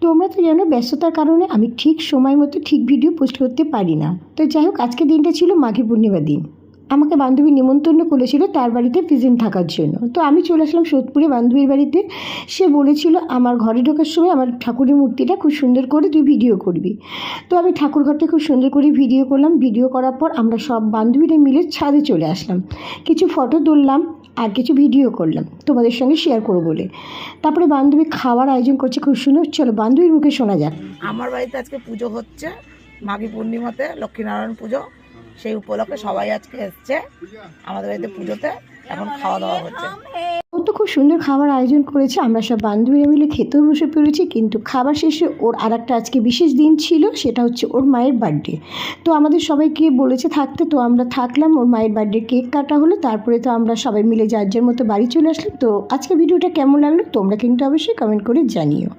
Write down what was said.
তোমরা তো জানো ব্যস্ততার কারণে আমি ঠিক সময় মতো ঠিক ভিডিও পোস্ট করতে পারি না। তো যাই হোক, আজকের দিনটা ছিল মাঘী পূর্ণিমা দিন। আমাকে বান্ধবী নিমন্ত্রণ করেছিল তার বাড়িতে প্রেজেন্ট থাকার জন্য। তো আমি চলে আসলাম সোদপুরে বান্ধবীর বাড়িতে। সে বলেছিল আমার ঘরে ঢোকার সময় আমার ঠাকুরের মূর্তিটা খুব সুন্দর করে তুই ভিডিও করবি। তো আমি ঠাকুর ঘরটা খুব সুন্দর করে ভিডিও করলাম। ভিডিও করার পর আমরা সব বান্ধবীরা মিলে ছাদে চলে আসলাম, কিছু ফটো তুললাম আর কিছু ভিডিও করলাম তোমাদের সঙ্গে শেয়ার করবো বলে। তারপরে বান্ধবী খাওয়ার আয়োজন করছে খুব সুন্দর। চলো বান্ধবীর মুখে শোনা যাক। আমার বাড়িতে আজকে পুজো হচ্ছে, মাঘী পূর্ণিমাতে লক্ষ্মীনারায়ণ পুজো। সেই উপলক্ষে সবাই আজকে এসছে আমাদের বাড়িতে পুজোতে। এখন খাওয়া দাওয়া হচ্ছে। ও তো খুব সুন্দর খাবার আয়োজন করেছে, আমরা সব বান্ধবীরা মিলে খেতেও বসে পড়েছি। কিন্তু খাবার শেষে ওর আর একটা আজকে বিশেষ দিন ছিল, সেটা হচ্ছে ওর মায়ের বার্থডে। তো আমাদের সবাইকে বলেছে থাকতে, তো আমরা থাকলাম। ওর মায়ের বার্থডে কেক কাটা হলো, তারপরে তো আমরা সবাই মিলে যার যার মতো বাড়ি চলে আসলাম। তো আজকে ভিডিওটা কেমন লাগলো তোমরা কিন্তু অবশ্যই কমেন্ট করে জানিও।